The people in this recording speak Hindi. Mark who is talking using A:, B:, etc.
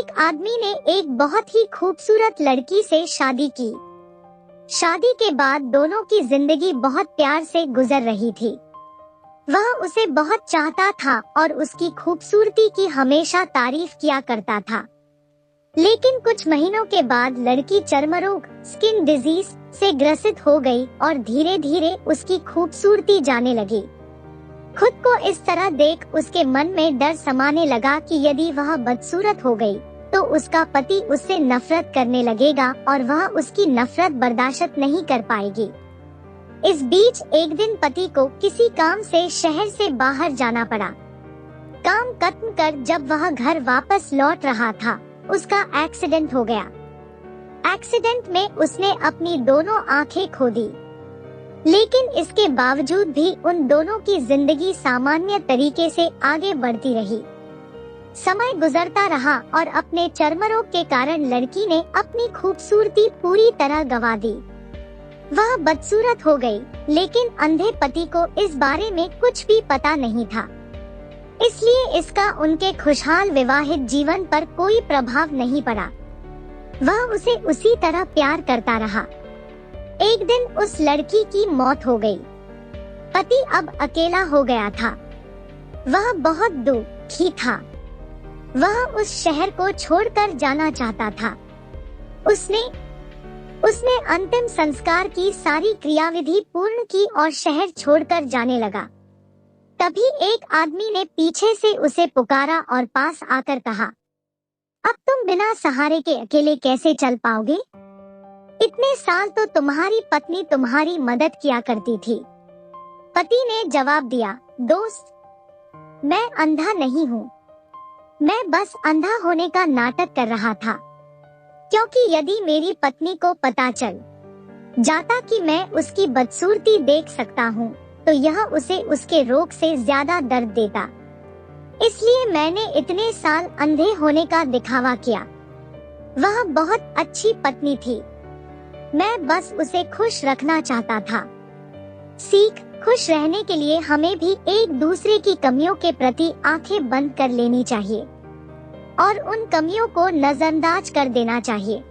A: एक आदमी ने एक बहुत ही खूबसूरत लड़की से शादी की। शादी के बाद दोनों की जिंदगी बहुत प्यार से गुजर रही थी। वह उसे बहुत चाहता था और उसकी खूबसूरती की हमेशा तारीफ किया करता था। लेकिन कुछ महीनों के बाद लड़की चर्म रोग स्किन डिजीज से ग्रसित हो गई और धीरे धीरे उसकी खूबसूरती जाने लगी। खुद को इस तरह देख उसके मन में डर समाने लगा कि यदि वह बदसूरत हो गई तो उसका पति उससे नफरत करने लगेगा और वह उसकी नफरत बर्दाश्त नहीं कर पाएगी। इस बीच एक दिन पति को किसी काम से शहर से बाहर जाना पड़ा। काम खत्म कर जब वह घर वापस लौट रहा था, उसका एक्सीडेंट हो गया। एक्सीडेंट में उसने अपनी दोनों आंखें खो दी। लेकिन इसके बावजूद भी उन दोनों की जिंदगी सामान्य तरीके से आगे बढ़ती रही। समय गुजरता रहा और अपने चर्म रोग के कारण लड़की ने अपनी खूबसूरती पूरी तरह गंवा दी। वह बदसूरत हो गई, लेकिन अंधे पति को इस बारे में कुछ भी पता नहीं था। इसलिए इसका उनके खुशहाल विवाहित जीवन पर कोई प्रभाव नहीं पड़ा। वह उसे उसी तरह प्यार करता रहा। एक दिन उस लड़की की मौत हो गई। पति अब अकेला हो गया था। वह बहुत दुखी था। वह उस शहर को छोड़कर जाना चाहता था। उसने अंतिम संस्कार की सारी क्रियाविधि पूर्ण की और शहर छोड़कर जाने लगा। तभी एक आदमी ने पीछे से उसे पुकारा और पास आकर कहा, अब तुम बिना सहारे के अकेले कैसे चल पाओगे? इतने साल तो तुम्हारी पत्नी तुम्हारी मदद किया करती थी। पति ने जवाब दिया, दोस्त, मैं अंधा नहीं हूँ। मैं बस अंधा होने का नाटक कर रहा था, क्योंकि यदि मेरी पत्नी को पता चल जाता कि मैं उसकी बदसूरती देख सकता हूँ, तो यह उसे उसके रोग से ज्यादा दर्द देता। इसलिए मैंने इतने साल अंधे होने का दिखावा किया। वह बहुत अच्छी पत्नी थी। मैं बस उसे खुश रखना चाहता था। सीख, खुश रहने के लिए हमें भी एक दूसरे की कमियों के प्रति आंखें बंद कर लेनी चाहिए और उन कमियों को नजरअंदाज कर देना चाहिए।